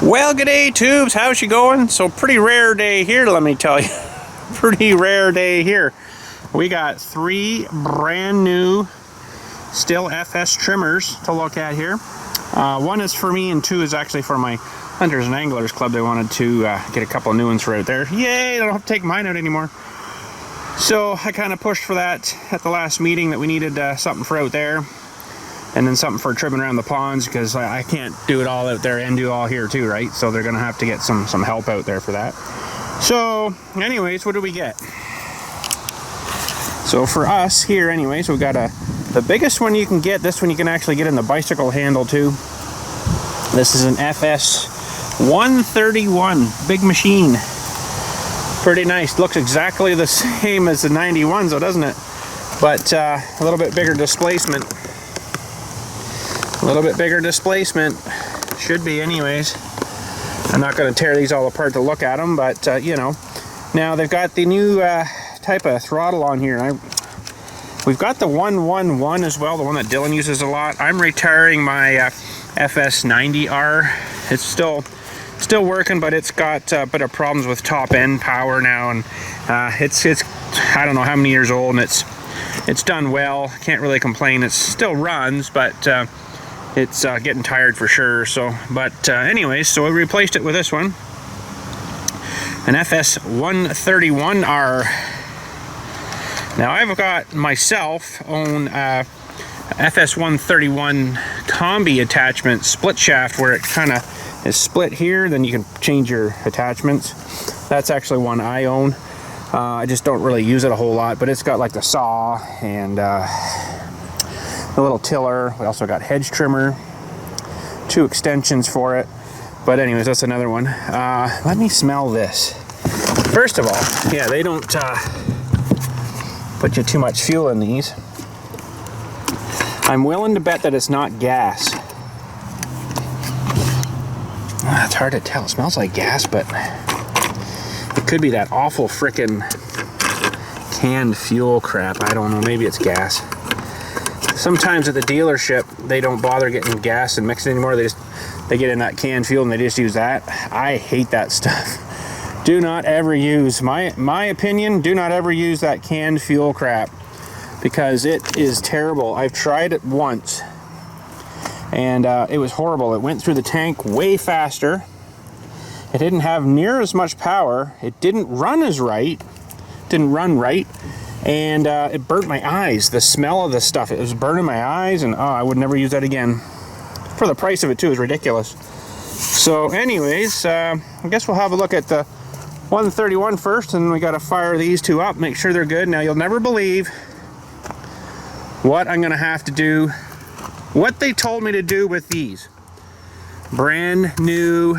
Well, g'day tubes, how's she going? So pretty rare day here, let me tell you. Pretty rare day here. We got 3 brand new Stihl FS trimmers to look at here. 1 is for me and 2 is actually for my Hunters and Anglers Club. They wanted to get a couple new ones for out there. Yay, I don't have to take mine out anymore. So I kind of pushed for that at the last meeting, that we needed something for out there. And then something for trimming around the ponds, because I can't do it all out there and do all here too, right? So they're gonna have to get some help out there for that. So anyways, what do we get? So for us here anyways, we got the biggest one you can get. This one you can actually get in the bicycle handle too. This is an FS 131, big machine. Pretty nice, looks exactly the same as the 91s though, doesn't it? But a little bit bigger displacement. A little bit bigger displacement, should be anyways. I'm not going to tear these all apart to look at them, but you know. Now they've got the new type of throttle on here. We've got the 111 as well, the one that Dylan uses a lot. I'm retiring my FS90R. It's still working, but it's got a bit of problems with top end power now, and it's I don't know how many years old, and it's done well. Can't really complain. It still runs, but it's getting tired for sure. So, but anyways, so we replaced it with this one, an FS 131R. Now I've got myself own FS 131 combi attachment split shaft, where it kind of is split here, then you can change your attachments. That's actually one I own. I just don't really use it a whole lot, but it's got like the saw and a little tiller. We also got hedge trimmer, 2 extensions for it. But anyways, that's another one. Let me smell this. First of all, yeah, they don't put you too much fuel in these. I'm willing to bet that it's not gas. It's hard to tell. It smells like gas, but it could be that awful frickin' canned fuel crap. I don't know, maybe it's gas. Sometimes at the dealership, they don't bother getting gas and mix it anymore. They get in that canned fuel and they just use that. I hate that stuff. Do not ever use, my opinion, do not ever use that canned fuel crap, because it is terrible. I've tried it once and it was horrible. It went through the tank way faster. It didn't have near as much power. It didn't run right, and it burnt my eyes. The smell of the stuff, it was burning my eyes, and oh, I would never use that again. For the price of it too, is ridiculous. So anyways, I guess we'll have a look at the 131 first, and we got to fire these 2 up, make sure they're good. Now you'll never believe what I'm gonna have to do, what they told me to do with these brand new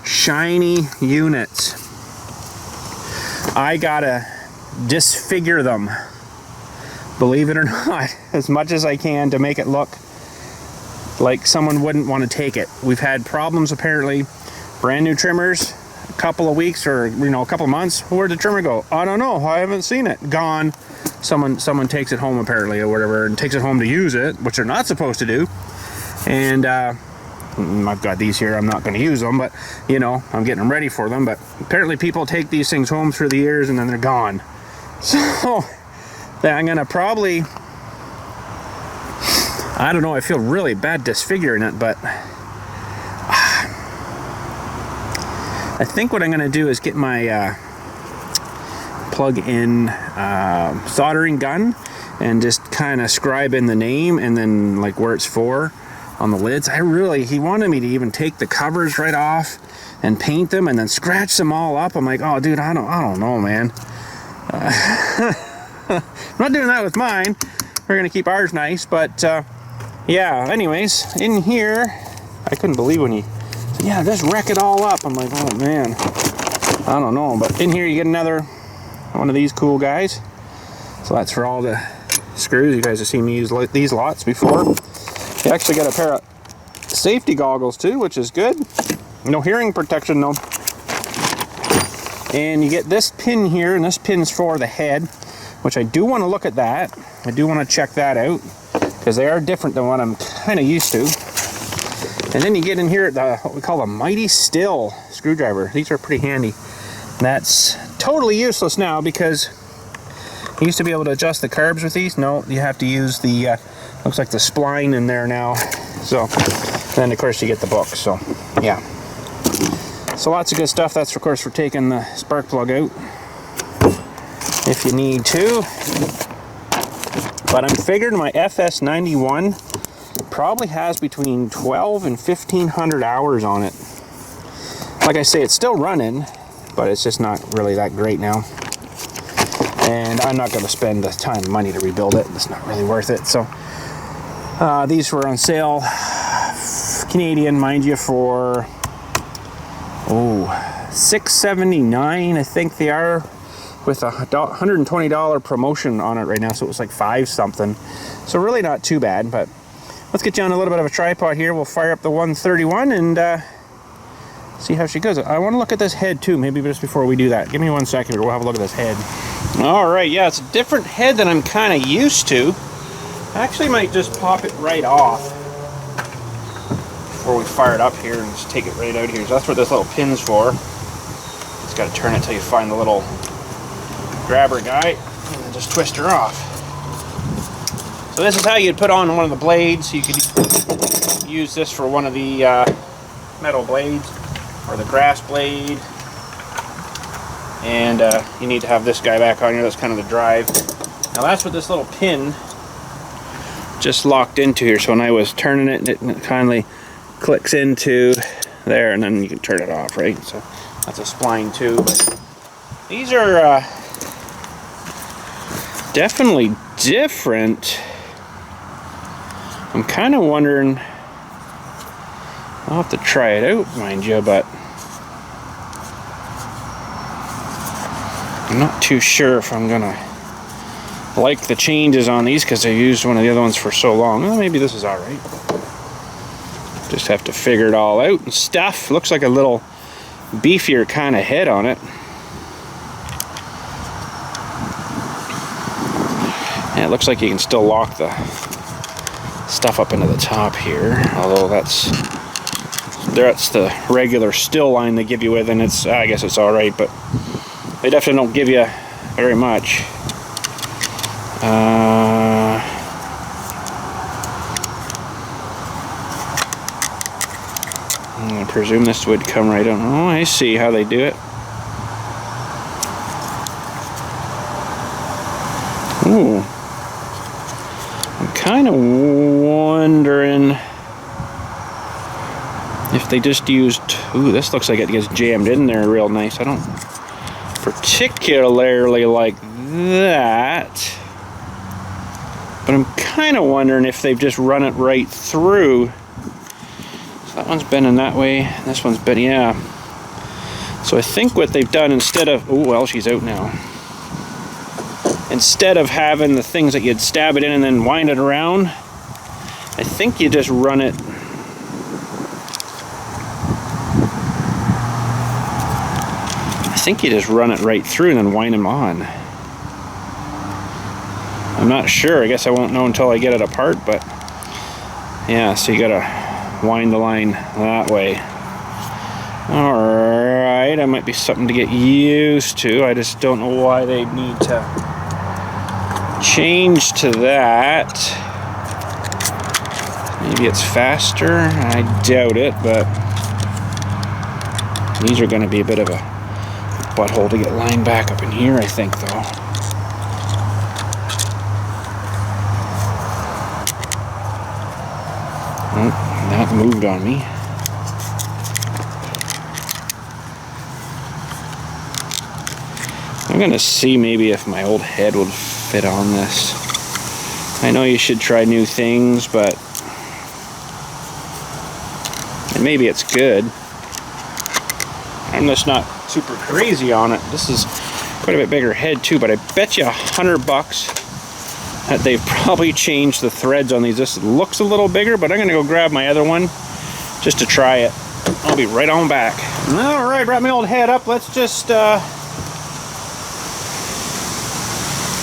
shiny units. I gotta disfigure them, believe it or not, as much as I can, to make it look like someone wouldn't want to take it. We've had problems apparently. Brand new trimmers, a couple of weeks or a couple of months. Where'd the trimmer go? I don't know, I haven't seen it. Gone. Someone takes it home apparently, or whatever, and takes it home to use it, which they're not supposed to do. And I've got these here. I'm not going to use them, but you know, I'm getting them ready for them. But apparently people take these things home through the years and then they're gone. So I'm going to probably, I don't know, I feel really bad disfiguring it, but I think what I'm going to do is get my plug-in soldering gun and just kind of scribe in the name and then like where it's for on the lids. He wanted me to even take the covers right off and paint them and then scratch them all up. I'm like, oh dude, I don't know, man. I'm not doing that with mine. We're gonna keep ours nice, but yeah, anyways, in here, I couldn't believe when he said, yeah, just wreck it all up. I'm like, oh man, I don't know. But in here you get another one of these cool guys. So that's for all the screws. You guys have seen me use these lots before. You actually got a pair of safety goggles too, which is good. No hearing protection though. And you get this pin here, and this pin's for the head, which I do want to look at that. I do want to check that out, because they are different than what I'm kind of used to. And then you get in here the what we call a mighty Stihl screwdriver. These are pretty handy. That's totally useless now because you used to be able to adjust the carbs with these. No, you have to use the looks like the spline in there now. So then of course you get the book. So yeah, so lots of good stuff. That's of course for taking the spark plug out if you need to. But I'm figuring my FS91 probably has between 12 and 1500 hours on it. Like I say, it's still running, but it's just not really that great now. And I'm not going to spend the time and money to rebuild it. It's not really worth it. So these were on sale, Canadian, mind you, for $6.79, I think they are, with a $120 promotion on it right now. So it was like $5 something. So really not too bad. But let's get you on a little bit of a tripod here. We'll fire up the 131 and see how she goes. I want to look at this head too, maybe just before we do that. Give me 1 second here, we'll have a look at this head. All right, yeah, it's a different head than I'm kind of used to. I actually might just pop it right off before we fire it up here and just take it right out here. So that's what this little pin's for. Just got to turn it till you find the little grabber guy and then just twist her off. So this is how you'd put on one of the blades. You could use this for one of the metal blades or the grass blade. And you need to have this guy back on here. That's kind of the drive. Now that's what this little pin just locked into here. So when I was turning it, it kindly clicks into there, and then you can turn it off, right? So that's a spline too. But these are definitely different. I'm kind of wondering, I'll have to try it out, mind you, but I'm not too sure if I'm gonna like the changes on these because I used one of the other ones for so long. Well, maybe this is all right. Just have to figure it all out and stuff. Looks like a little beefier kind of head on it. Yeah, it looks like you can still lock the stuff up into the top here, although that's the regular Stihl line they give you with, and it's, I guess it's all right, but they definitely don't give you very much. I presume this would come right on. Oh, I see how they do it. Ooh. I'm kind of wondering if they just used, ooh, this looks like it gets jammed in there real nice. I don't particularly like that, but I'm kind of wondering if they've just run it right through. So that one's bending that way, this one's bending, yeah. So I think what they've done, instead of, oh well, she's out now. Instead of having the things that you'd stab it in and then wind it around, I think you just run it. I think you just run it right through and then wind them on. I'm not sure. I guess I won't know until I get it apart, but yeah, so you gotta wind the line that way. Alright, that might be something to get used to. I just don't know why they need to change to that. Maybe it's faster. I doubt it, but these are going to be a bit of a butthole to get lined back up in here, I think, though. Oh, that moved on me. I'm going to see maybe if my old head would fit on this. I know you should try new things, but and maybe it's good. I'm just not super crazy on it. This is quite a bit bigger head too, but I bet you $100 that they've probably changed the threads on these. This looks a little bigger, but I'm gonna go grab my other one just to try it. I'll be right on back. All right, brought my old head up. Let's just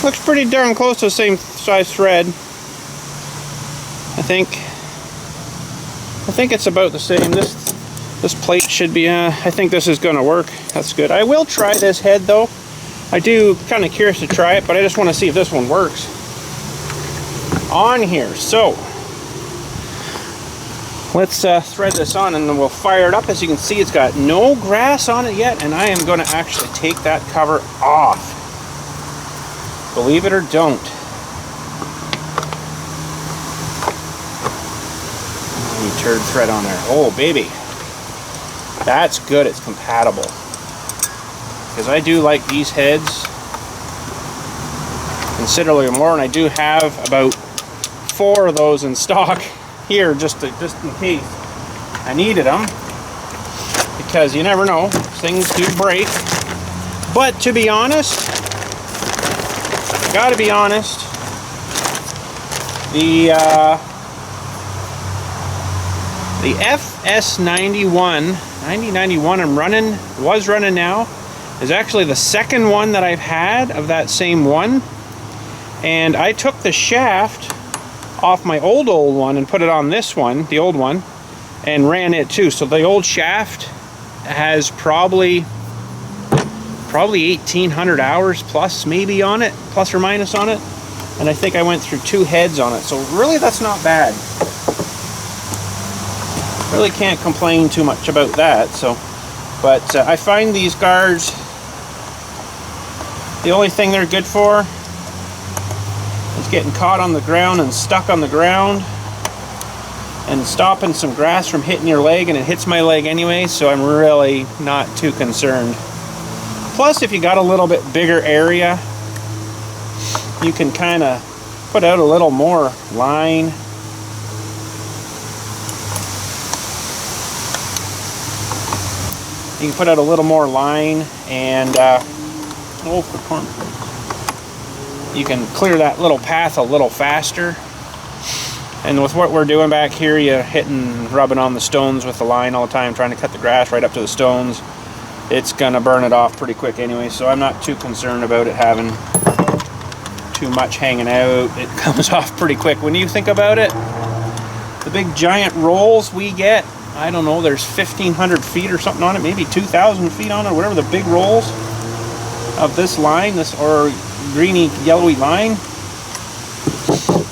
looks pretty darn close to the same size thread, I think. I think it's about the same. This plate should be, I think this is going to work. That's good. I will try this head though. I do kind of curious to try it, but I just want to see if this one works on here. So let's thread this on and then we'll fire it up. As you can see, it's got no grass on it yet, and I am going to actually take that cover off. Believe it or don't. Turd thread on there. Oh baby, that's good. It's compatible, because I do like these heads considerably more, and I do have about 4 of those in stock here just in case I needed them, because you never know, things do break. But to be honest, gotta be honest, the FS91, 9091 was running now, is actually the second one that I've had of that same one. And I took the shaft off my old one and put it on this one, the old one, and ran it too. So the old shaft has probably 1,800 hours plus maybe on it, plus or minus on it. And I think I went through 2 heads on it. So really that's not bad. Really can't complain too much about that. So, but I find these guards, the only thing they're good for is getting caught on the ground and stuck on the ground and stopping some grass from hitting your leg, and it hits my leg anyway, so I'm really not too concerned. Plus, if you got a little bit bigger area, you can kind of put out a little more line. You can put out a little more line, and you can clear that little path a little faster. And with what we're doing back here, you're rubbing on the stones with the line all the time, trying to cut the grass right up to the stones. It's gonna burn it off pretty quick anyway, so I'm not too concerned about it having too much hanging out. It comes off pretty quick. When you think about it, the big giant rolls we get, I don't know, there's 1,500 feet or something on it, maybe 2,000 feet on it, or whatever, the big rolls of this line, this or greeny yellowy line.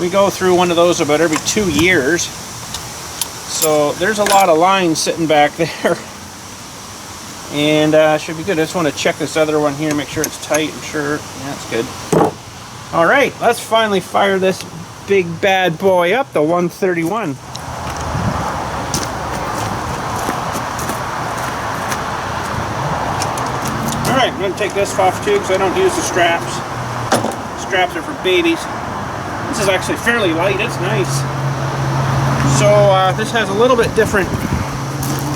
We go through one of those about every 2 years. So there's a lot of line sitting back there. And should be good. I just want to check this other one here, make sure it's tight and sure. Yeah, it's good. All right, let's finally fire this big bad boy up, the 131. All right, I'm going to take this off too, because I don't use the straps. Straps are for babies. This is actually fairly light. It's nice. So this has a little bit different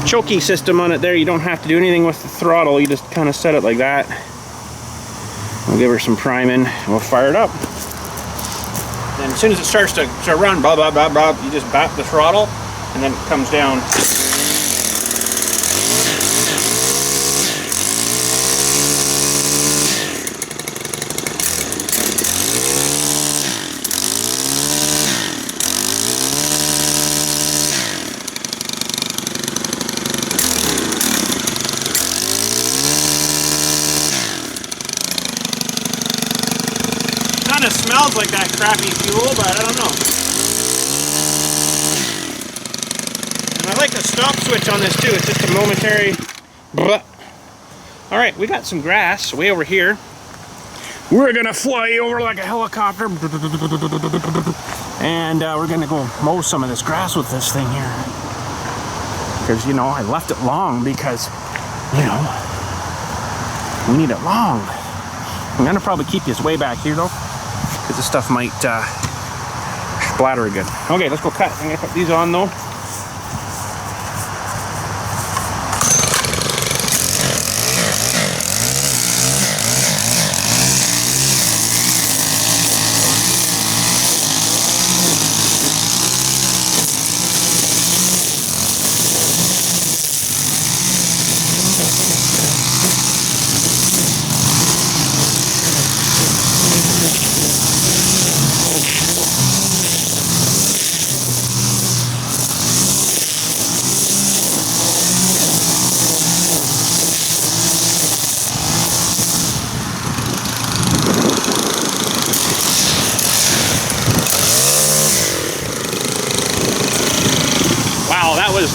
choky system on it there. You don't have to do anything with the throttle. You just kind of set it like that. We'll give her some priming. We'll fire it up. And as soon as it starts to run, blah, blah, blah, blah, you just bap the throttle, and then it comes down. It smells like that crappy fuel, but I don't know. And I like the stop switch on this too. It's just a momentary. All right, we got some grass way over here. We're gonna fly over like a helicopter, and we're gonna go mow some of this grass with this thing here. Because, you know, I left it long because, you know, we need it long. I'm gonna probably keep this way back here though, because this stuff might splatter good. Okay, let's go cut. I'm gonna put these on though.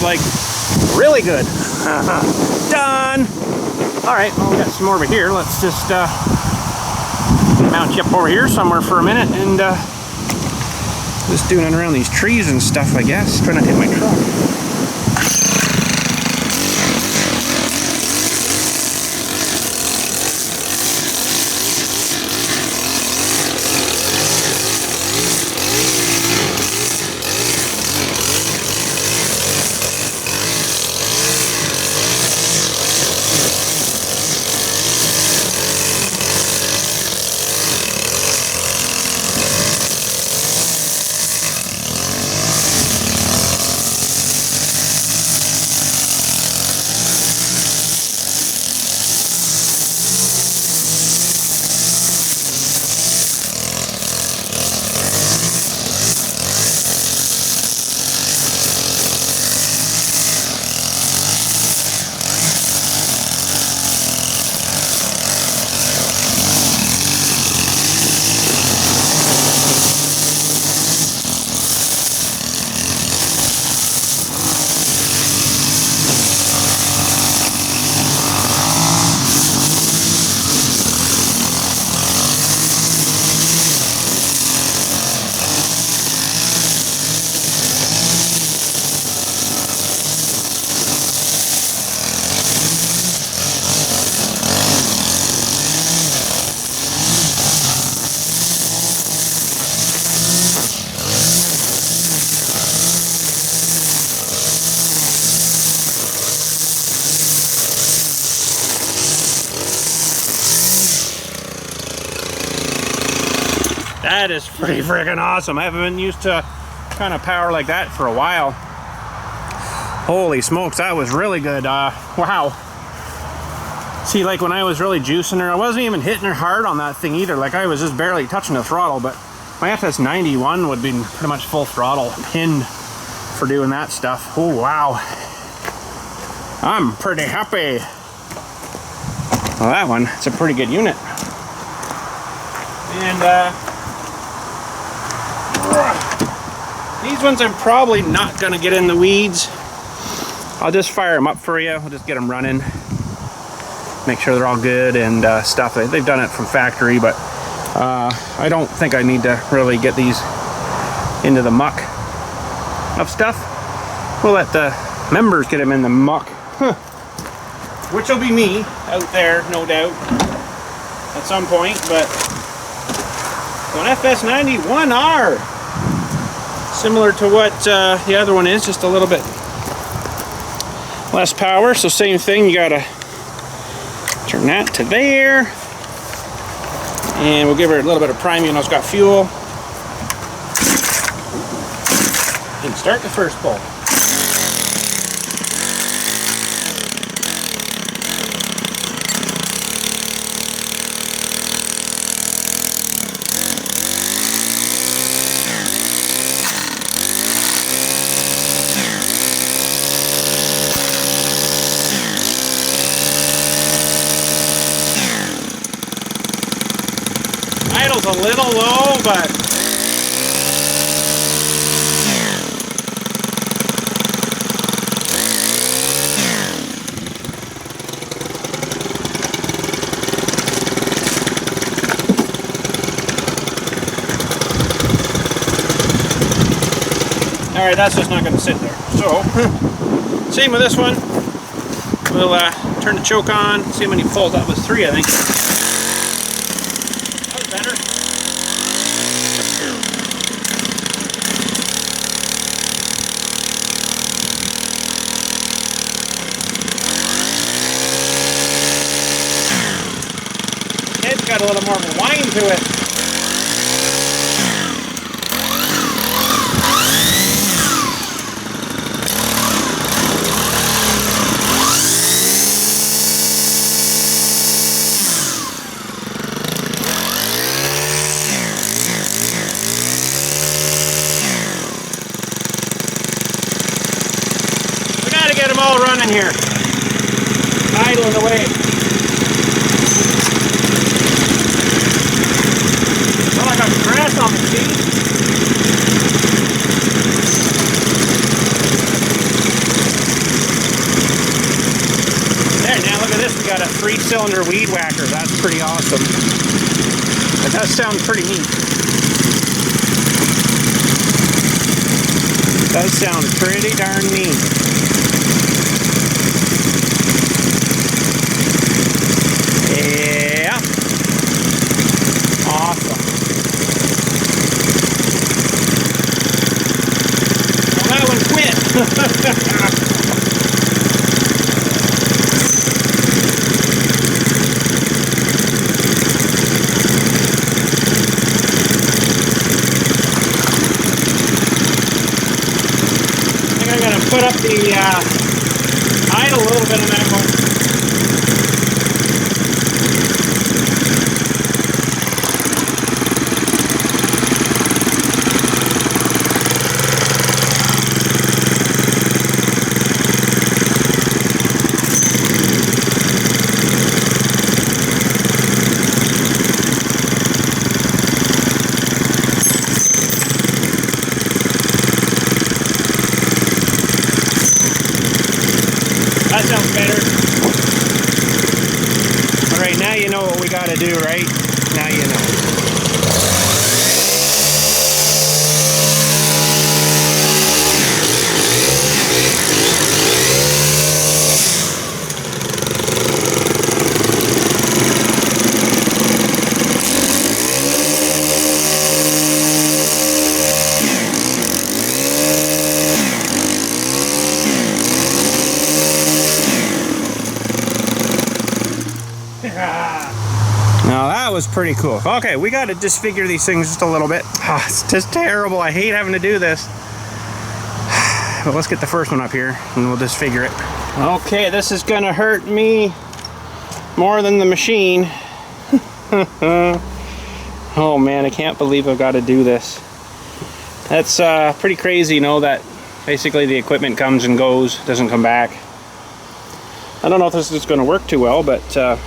like really good. Done. All right, well, we got some more over here. Let's just mount you up over here somewhere for a minute and just doing it around these trees and stuff, I guess. Trying not to hit my truck. That is pretty freaking awesome. I haven't been used to kind of power like that for a while. Holy smokes, that was really good. Wow. See, like when I was really juicing her, I wasn't even hitting her hard on that thing either. Like I was just barely touching the throttle, but my FS91 would be pretty much full throttle, pinned for doing that stuff. Oh, wow. I'm pretty happy. Well, that one, it's a pretty good unit. And these ones I'm probably not gonna get in the weeds. I'll just fire them up for you. We'll just get them running, make sure they're all good and stuff. They've done it from factory, but I don't think I need to really get these into the muck of stuff. We'll let the members get them in the muck, which will be me out there, no doubt, at some point. But an FS91R, similar to what the other one is, just a little bit less power. So same thing, you gotta turn that to there, and we'll give her a little bit of prime. You know, it's got fuel, and start the first pull. Idle's a little low, but all right, that's just not going to sit there. So same with this one. We'll turn the choke on, see how many pulls. That was 3, I think. Better. It's got a little more of a whine to it. Get them all running here, idling away. Well, I got grass on the seat. 1 4-cylinder weed whacker. That's pretty awesome. It does sound pretty neat. It does sound pretty darn neat. Yeah. Awesome. Well, that one quit. Put up the idle a little bit on that one. That sounds better. Alright, now you know what we gotta do, right? Now you know. Now that was pretty cool. Okay, we got to disfigure these things just a little bit. It's just terrible. I hate having to do this. But let's get the first one up here and we'll disfigure it. Okay, this is gonna hurt me more than the machine. Oh man, I can't believe I've got to do this. That's pretty crazy, you know, that basically the equipment comes and goes, doesn't come back. I don't know if this is going to work too well, but it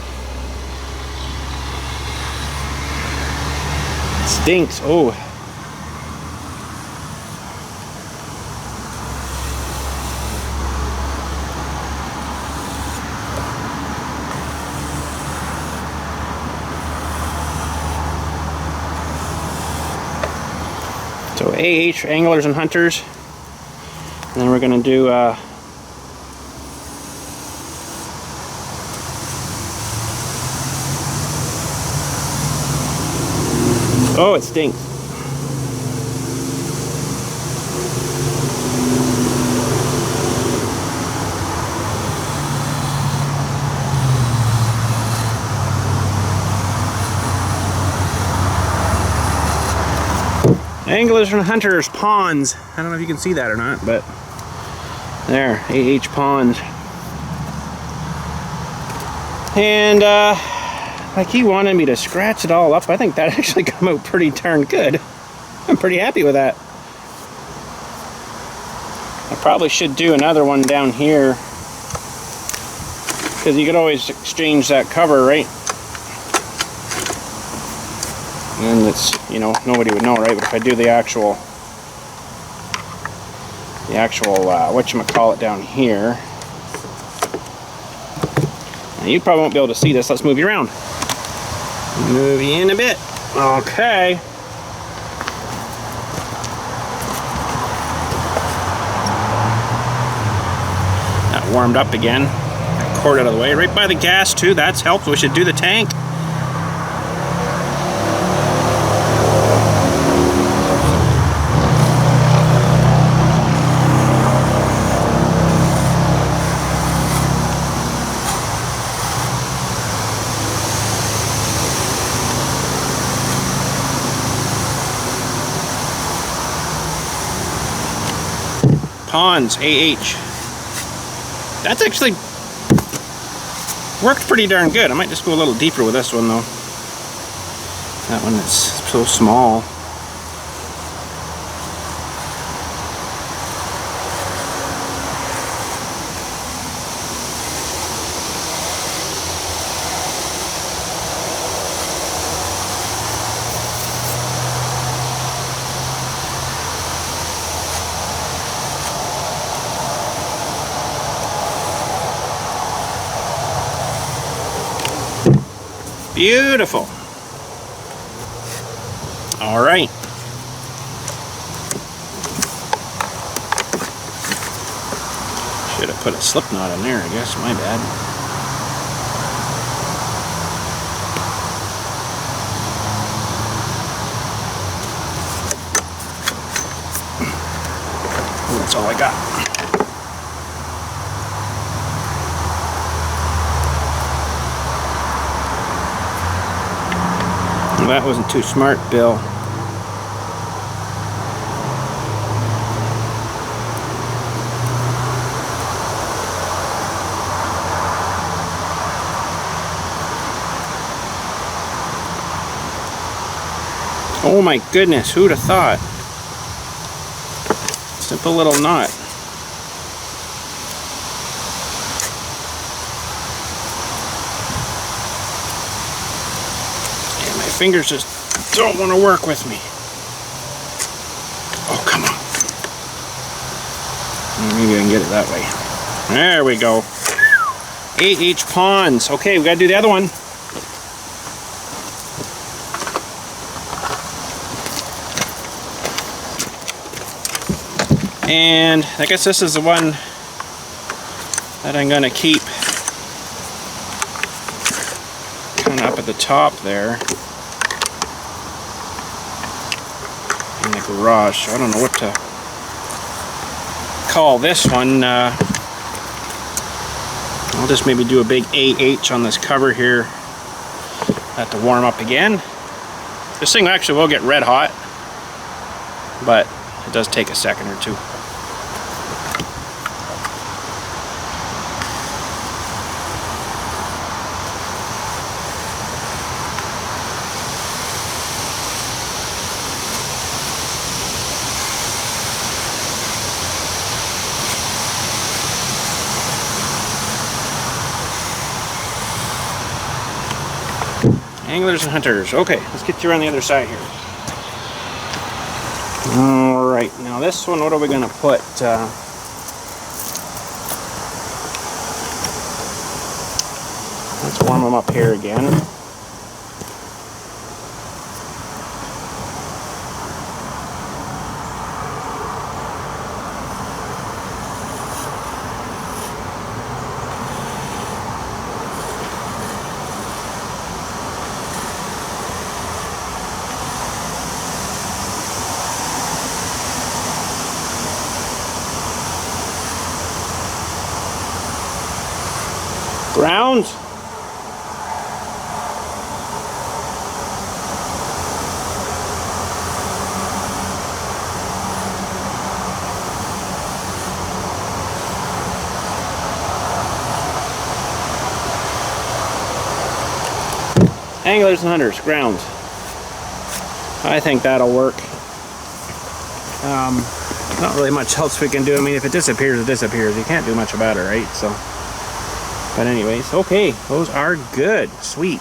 stinks. Oh. So AH, anglers and hunters. And then we're going to do oh, it stinks. Anglers and hunters, ponds. I don't know if you can see that or not, but there, AH ponds. And like he wanted me to scratch it all up. I think that actually came out pretty darn good. I'm pretty happy with that. I probably should do another one down here, because you could always exchange that cover, right? And it's, you know, nobody would know, right? But if I do the actual whatchamacallit down here, now you probably won't be able to see this. Let's move you around. Move you in a bit. Okay. That warmed up again. That cord out of the way. Right by the gas too. That's helped. We should do the tank. Ponds, AH. That's actually worked pretty darn good. I might just go a little deeper with this one though. That one is so small. Beautiful. All right. Should have put a slip knot in there, I guess. My bad. Ooh, that's all I got. Well, that wasn't too smart, Bill. Oh my goodness, who'd have thought? Simple little knot. And my fingers just don't want to work with me. Oh, come on. Maybe I can get it that way. There we go. 8H ponds. Okay, we gotta do the other one. And I guess this is the one that I'm gonna keep kind of up at the top there in the garage. So I don't know what to call this one. I'll just maybe do a big 8H on this cover here. Have to warm up again. This thing actually will get red hot, but it does take a second or two. Anglers and hunters. Okay, let's get you around the other side here. Alright, now this one, what are we going to put? Let's warm them up here again. Grounds. Anglers and hunters, grounds. I think that'll work. Not really much else we can do. I mean, if it disappears, it disappears. You can't do much about it, right? So. But anyways, okay, those are good. Sweet.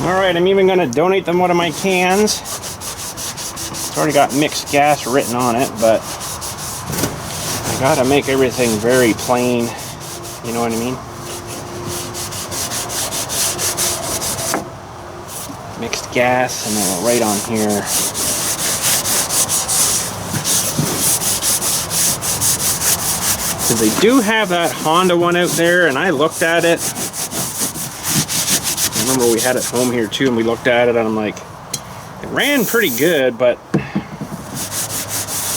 Alright, I'm even going to donate them one of my cans. It's already got mixed gas written on it, but I gotta make everything very plain. You know what I mean? Mixed gas, and then we'll write on here. They do have that Honda one out there, and I looked at it. I remember we had it home here too, and we looked at it, and I'm like, it ran pretty good, but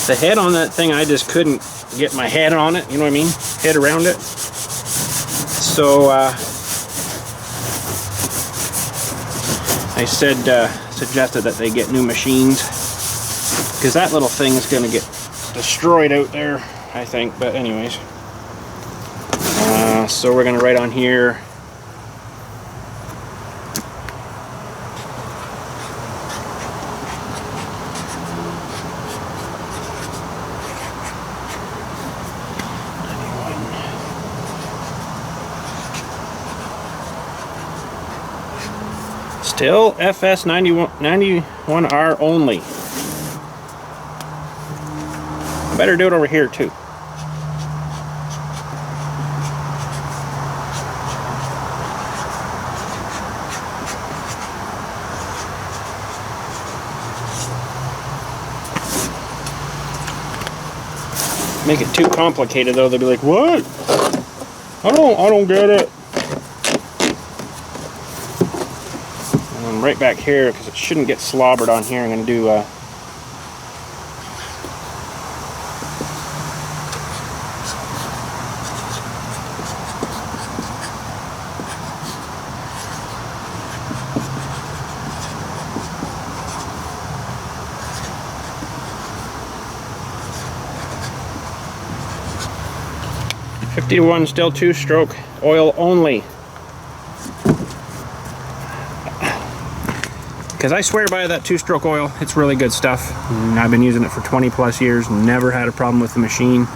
the head on that thing, I just couldn't get my head on it, you know what I mean? Head around it. So I suggested that they get new machines, because that little thing is going to get destroyed out there, I think. But anyways, so we're going to write on here Stihl FS 91R only. I better do it over here too. Make it too complicated though, they'll be like, what? I don't get it. And then right back here, because it shouldn't get slobbered on here, I'm going to do 51 still 2-stroke, oil only. Because I swear by that 2-stroke oil, it's really good stuff. I've been using it for 20 plus years, never had a problem with the machine.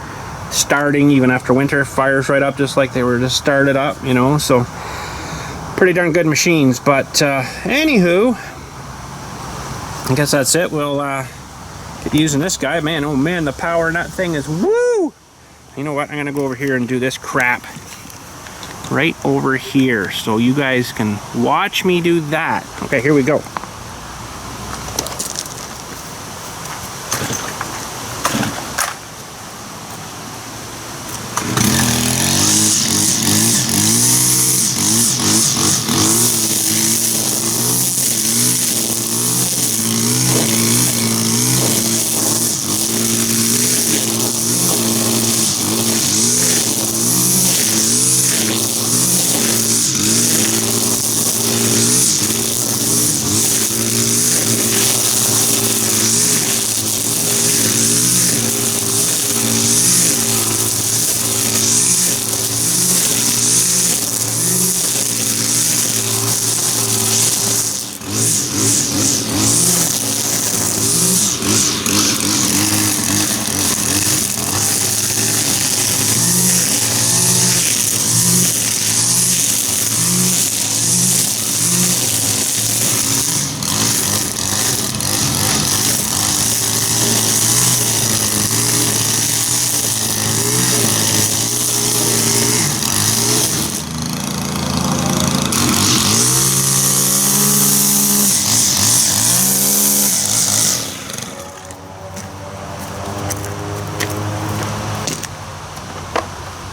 Starting even after winter, fires right up just like they were just started up, you know, so pretty darn good machines. But anywho, I guess that's it. We'll get using this guy. Man, oh man, the power in that thing is woo! You know what? I'm gonna go over here and do this crap right over here so you guys can watch me do that. Okay, here we go.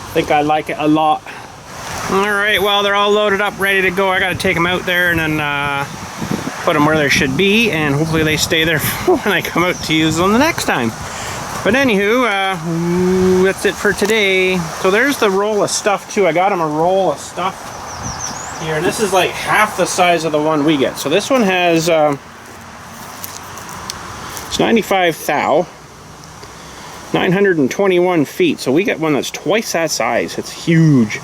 I think I like it a lot. Alright, well, they're all loaded up, ready to go. I gotta take them out there and then put them where they should be, and hopefully they stay there when I come out to use them the next time. But anywho, that's it for today. So there's the roll of stuff too. I got them a roll of stuff here. This is like half the size of the one we get. So this one has, it's 95 thou. 921 feet, so we got one that's twice that size. It's huge,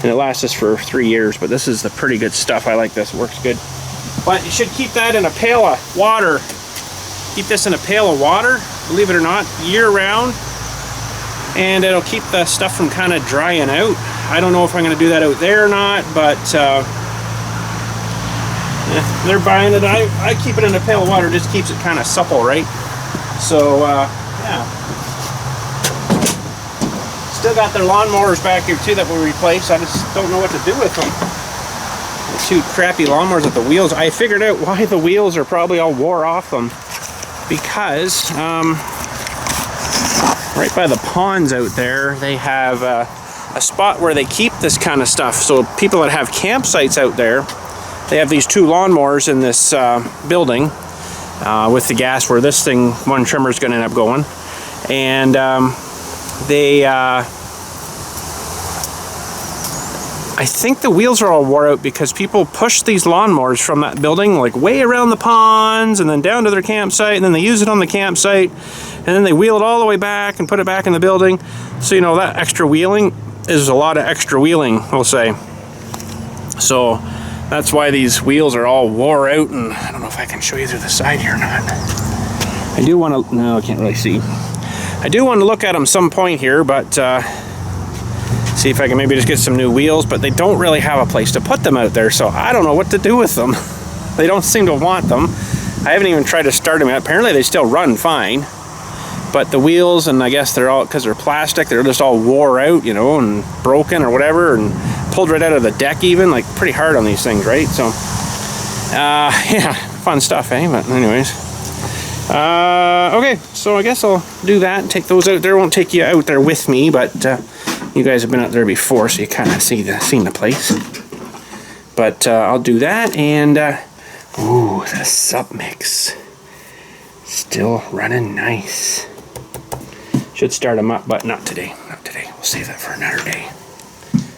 and it lasts us for 3 years, but this is the pretty good stuff. I like this, it works good. But you should keep that in a pail of water. Keep this in a pail of water, believe it or not, year round, and it'll keep the stuff from kind of drying out. I don't know if I'm going to do that out there or not, but yeah, they're buying it. I keep it in a pail of water, just keeps it kind of supple, right? So yeah. Still got their lawnmowers back here too that we replaced. I just don't know what to do with them. The two crappy lawnmowers with the wheels. I figured out why the wheels are probably all wore off them. Because right by the ponds out there, they have a spot where they keep this kind of stuff. So people that have campsites out there, they have these two lawnmowers in this building with the gas where this thing, one trimmer is going to end up going. And I think the wheels are all wore out because people push these lawnmowers from that building like way around the ponds and then down to their campsite, and then they use it on the campsite, and then they wheel it all the way back and put it back in the building. So, you know, that extra wheeling is a lot of extra wheeling, we'll say. So that's why these wheels are all wore out, and I don't know if I can show you through the side here or not. I do want to, no, I can't really see. I do want to look at them some point here, but see if I can maybe just get some new wheels, but they don't really have a place to put them out there, so I don't know what to do with them. They don't seem to want them. I haven't even tried to start them yet. Apparently they still run fine, but the wheels, and I guess they're all, because they're plastic, they're just all wore out, you know, and broken or whatever, and pulled right out of the deck even, like pretty hard on these things, right? So, yeah, fun stuff, eh? But anyways. Okay, so I guess I'll do that and take those out there. Won't take you out there with me, but you guys have been out there before, so you kind of seen the place. But I'll do that, and ooh, the BILLSTMAXX still running nice. Should start them up, but not today. Not today. We'll save that for another day.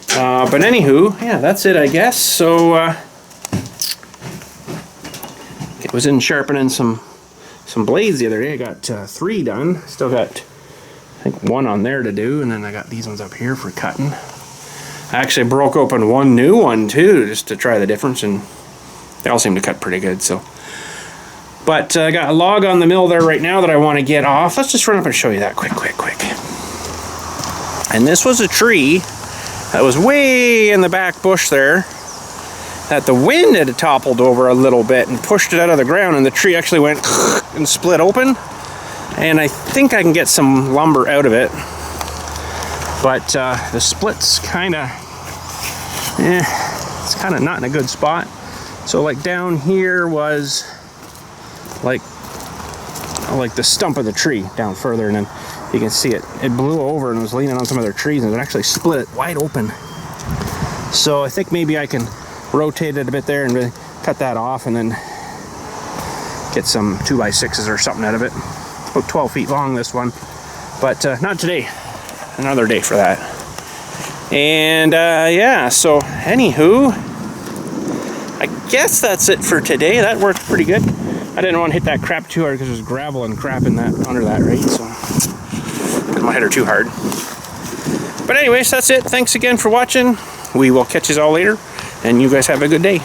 But anywho, yeah, that's it, I guess. So it was in sharpening some blades the other day. I got 3 done. Still got, I think, 1 on there to do, and then I got these ones up here for cutting. I actually broke open 1 new one too, just to try the difference, and they all seem to cut pretty good. So, but I got a log on the mill there right now that I want to get off. Let's just run up and show you that quick. And this was a tree that was way in the back bush there, that the wind had toppled over a little bit and pushed it out of the ground, and the tree actually went and split open. And I think I can get some lumber out of it, but the split's kind of, it's kind of not in a good spot. So like down here was like the stump of the tree down further, and then you can see it blew over and was leaning on some other trees, and it actually split it wide open. So I think maybe I can rotate it a bit there and really cut that off, and then get some 2x6s or something out of it. About 12 feet long, this one, but not today. Another day for that. And yeah, so anywho, I guess that's it for today. That worked pretty good. I didn't want to hit that crap too hard because there's gravel and crap in that under that, right? So I didn't want to hit her too hard. But anyways, that's it. Thanks again for watching. We will catch you all later, and you guys have a good day.